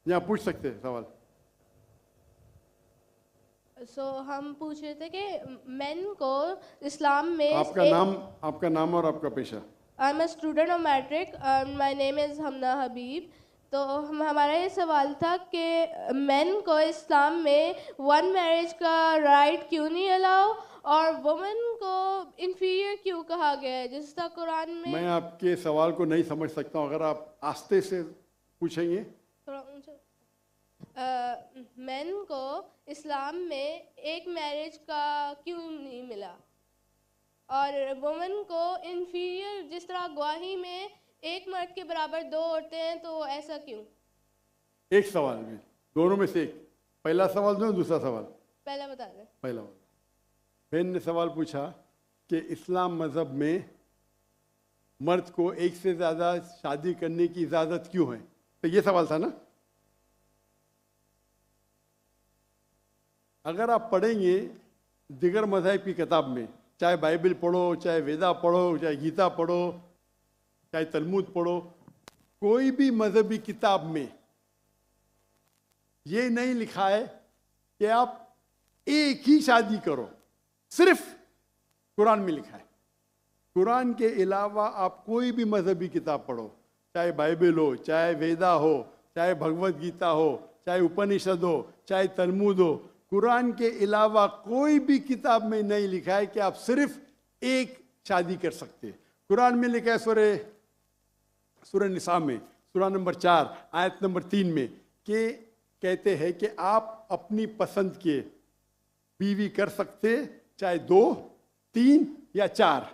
यहाँ पूछ सकते हैं सवाल। हम पूछ रहे थे कि मेन को इस्लाम में आपका नाम और आपका पेशा। I am a student of matric, my name is Hamna Habib. तो हमारा ये सवाल था कि मेन को इस्लाम में वन मैरिज का राइट क्यों नहीं अलाउ, और वुमेन को इन्फीरियर क्यों कहा गया है, जिस तरह कुरान में। मैं आपके सवाल को नहीं समझ सकता हूँ, अगर आप आस्ते से पूछेंगे। थोड़ा ऊंचा। मेन को इस्लाम में एक मैरिज का क्यों नहीं मिला, और वुमेन को इन्फीरियर, जिस तरह गवाही में एक मर्द के बराबर दो औरतें हैं, तो ऐसा क्यों? एक सवाल में, दोनों में से एक। पहला सवाल दो, दूसरा सवाल। पहला बता दें। पहला सवाल, बहन ने सवाल पूछा कि इस्लाम मजहब में मर्द को एक से ज्यादा शादी करने की इजाजत क्यों है, तो ये सवाल था ना। अगर आप पढ़ेंगे दिगर मज़हब की किताब में, चाहे बाइबल पढ़ो, चाहे वेदा पढ़ो, चाहे गीता पढ़ो, चाहे तलमूद पढ़ो, कोई भी मजहबी किताब में ये नहीं लिखा है कि आप एक ही शादी करो। सिर्फ कुरान में लिखा है। कुरान के अलावा आप कोई भी मजहबी किताब पढ़ो, चाहे बाइबल हो, चाहे वेदा हो, चाहे भगवत गीता हो, चाहे उपनिषद हो, चाहे तलमूद हो, कुरान के अलावा कोई भी किताब में नहीं लिखा है कि आप सिर्फ एक शादी कर सकते हैं। कुरान में लिखा है सूरह निसा में, सूरह नंबर 4 आयत नंबर 3 में, कि कहते हैं कि आप अपनी पसंद के बीवी कर सकते, चाहे 2, 3 या 4,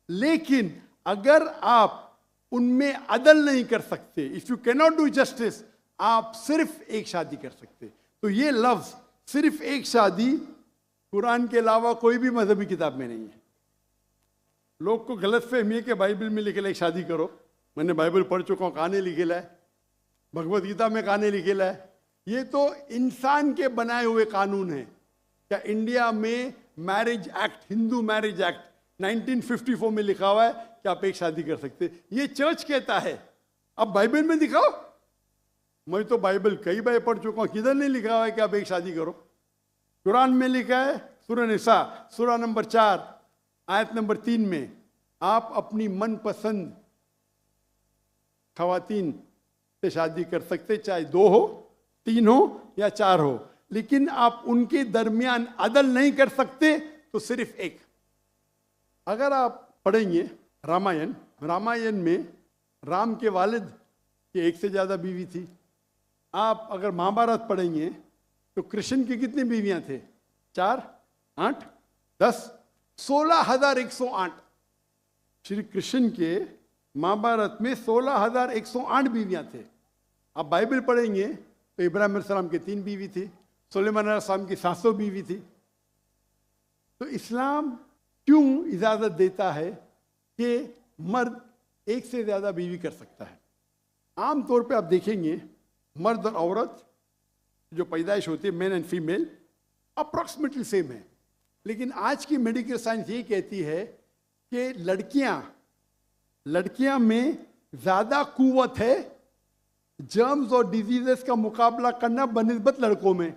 लेकिन अगर आप उनमें अदल नहीं कर सकते, if you can not do justice, आप सिर्फ एक शादी कर सकते। तो ये लफ्ज सिर्फ एक शादी कुरान के अलावा कोई भी मजहबी किताब में नहीं है। लोग को गलत फहमी है कि बाइबल में लिखेला एक शादी करो। मैंने बाइबल पढ़ चुका हूँ, कहानी लिखेला है, भगवत गीता में कहानी लिखेला है। ये तो इंसान के बनाए हुए कानून है। क्या इंडिया में marriage act, Hindu marriage act 1954 में लिखा हुआ है कि आप एक शादी कर सकते, ये चर्च कहता है। अब बाइबल में दिखाओ। मैं तो बाइबल कई बार पढ़ चुका हूं, किधर नहीं लिखा हुआ है कि आप एक शादी करो। कुरान में लिखा है सूरह निसा सूरह नंबर 4 आयत नंबर 3 में, आप अपनी मनपसंद खवातीन से शादी कर सकते, चाहे 2 हो, 3 हो या 4 हो, लेकिन आप उनके दरमियान अदल नहीं कर सकते, तो सिर्फ एक। अगर आप पढ़ेंगे रामायण में राम के वालिद की एक से ज्यादा बीवी थी। आप अगर महाभारत पढ़ेंगे तो कृष्ण की कितनी बीवियां थे? 4, 8, 10, 16,108। श्री कृष्ण के महाभारत में 16,108 बीवियां थे। आप बाइबल पढ़ेंगे तो इब्राहिम अलैहिस्सलाम की 3 बीवी थी, सुलेमान अलैहिस्सलाम की 700 बीवी थी। तो इस्लाम क्यों इजाजत देता है कि मर्द एक से ज्यादा बीवी कर सकता है? आमतौर पे आप देखेंगे मर्द और औरत जो पैदाइश होती है, main and female, approximately same है। लेकिन आज की मेडिकल साइंस ये कहती है कि लड़कियां में ज्यादा कुव्वत है जर्म्स और डिजीजेस का मुकाबला करना बनिस्बत लड़कों में।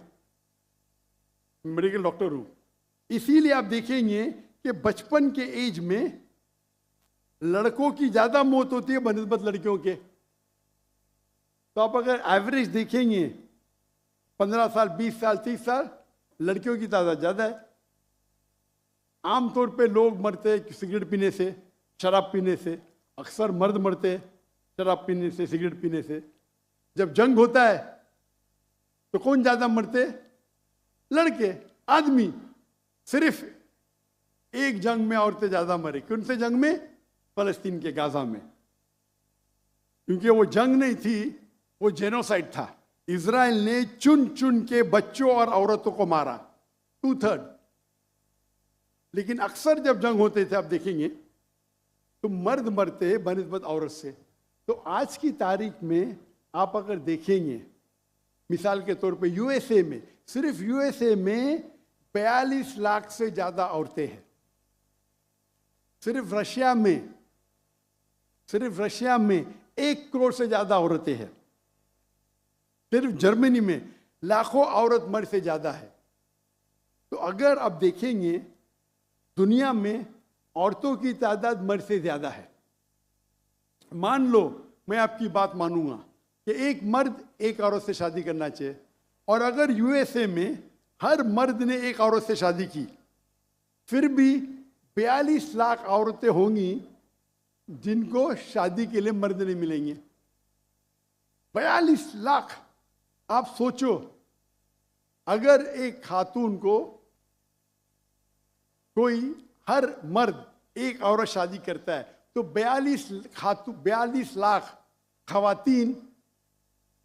मेडिकल डॉक्टर हूं, इसीलिए आप देखेंगे कि बचपन के एज में लड़कों की ज्यादा मौत होती है बनिस्बत लड़कियों के। तो आप अगर एवरेज देखेंगे 15 साल, 20 साल, 30 साल, लड़कियों की तादाद ज्यादा है। आमतौर पे लोग मरते हैं सिगरेट पीने से, शराब पीने से। अक्सर मर्द मरते हैं शराब पीने से, सिगरेट पीने से। जब जंग होता है तो कौन ज्यादा मरते? लड़के, आदमी। सिर्फ एक जंग में औरतें ज्यादा मरी। कौन से जंग में? फलस्तीन के गाजा में। क्योंकि वो जंग नहीं थी, वो जेनोसाइड था। इजराइल ने चुन चुन के बच्चों और औरतों को मारा, 2/3। लेकिन अक्सर जब जंग होते थे, आप देखेंगे तो मर्द मरते हैं बनिस्बत औरत से। तो आज की तारीख में आप अगर देखेंगे, मिसाल के तौर पे यूएसए में, सिर्फ यूएसए में 42 लाख से ज्यादा औरतें हैं। सिर्फ रशिया में 1 करोड़ से ज्यादा औरतें हैं। सिर्फ जर्मनी में लाखों औरत मर्द से ज़्यादा है। तो अगर आप देखेंगे दुनिया में औरतों की तादाद मर्द से ज़्यादा है। मान लो मैं आपकी बात मानूंगा कि एक मर्द एक औरत से शादी करना चाहिए, और अगर यूएसए में हर मर्द ने एक औरत से शादी की, फिर भी 42 लाख औरतें होंगी जिनको शादी के लिए मर्द नहीं मिलेंगे। 42 लाख। आप सोचो, अगर एक खातून को कोई हर मर्द एक औरत शादी करता है तो 42 लाख खवातीन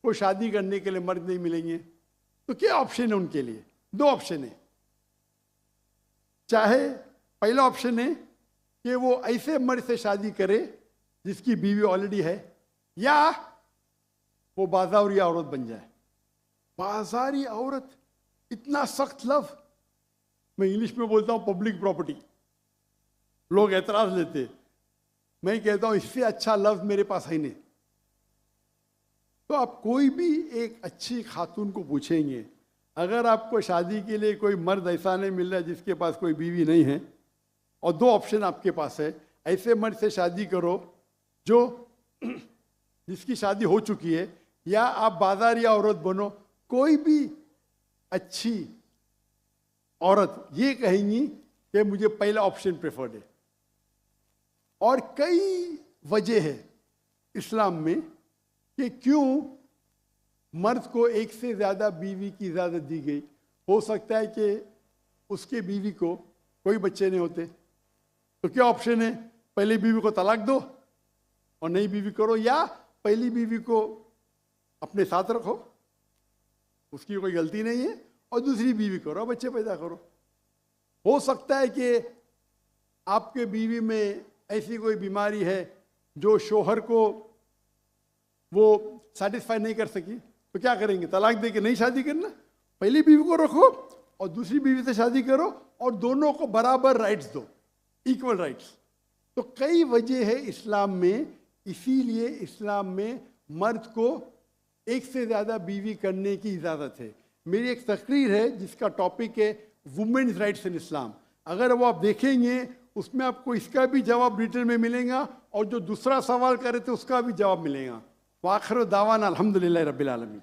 को शादी करने के लिए मर्द नहीं मिलेंगे। तो क्या ऑप्शन है उनके लिए? 2 ऑप्शन है। चाहे पहला ऑप्शन है कि वो ऐसे मर्द से शादी करे जिसकी बीवी ऑलरेडी है, या वो बाजारी औरत बन जाए। बाजारी औरत, इतना सख्त लफ्ज, मैं इंग्लिश में बोलता हूँ पब्लिक प्रॉपर्टी। लोग एतराज लेते, मैं कहता हूँ इससे अच्छा लफ्ज मेरे पास है नहीं। तो आप कोई भी एक अच्छी खातून को पूछेंगे, अगर आपको शादी के लिए कोई मर्द ऐसा नहीं मिल रहा है जिसके पास कोई बीवी नहीं है, और 2 ऑप्शन आपके पास है, ऐसे मर्द से शादी करो जो जिसकी शादी हो चुकी है, या आप बाजारी औरत बनो। कोई भी अच्छी औरत ये कहेंगी कि मुझे पहला ऑप्शन प्रेफर्ड है। और कई वजह है इस्लाम में कि क्यों मर्द को एक से ज़्यादा बीवी की इजाज़त दी गई। हो सकता है कि उसके बीवी को कोई बच्चे नहीं होते, तो क्या ऑप्शन है? पहली बीवी को तलाक दो और नई बीवी करो, या पहली बीवी को अपने साथ रखो, उसकी कोई गलती नहीं है, और दूसरी बीवी करो, बच्चे पैदा करो। हो सकता है कि आपके बीवी में ऐसी कोई बीमारी है जो शोहर को वो सेटिस्फाई नहीं कर सकी, तो क्या करेंगे? तलाक दे के नहीं शादी करना, पहली बीवी को रखो और दूसरी बीवी से शादी करो, और दोनों को बराबर राइट्स दो, इक्वल राइट्स। तो कई वजह है इस्लाम में, इसीलिए इस्लाम में मर्द को एक से ज़्यादा बीवी करने की इजाज़त है। मेरी एक तकरीर है जिसका टॉपिक है वुमेन्स राइट्स इन इस्लाम। अगर वो आप देखेंगे उसमें आपको इसका भी जवाब डिटेल में मिलेगा, और जो दूसरा सवाल करे थे उसका भी जवाब मिलेगा। वाखिर दावाना अल्हम्दुलिल्लाह रब्बिल आलमीन।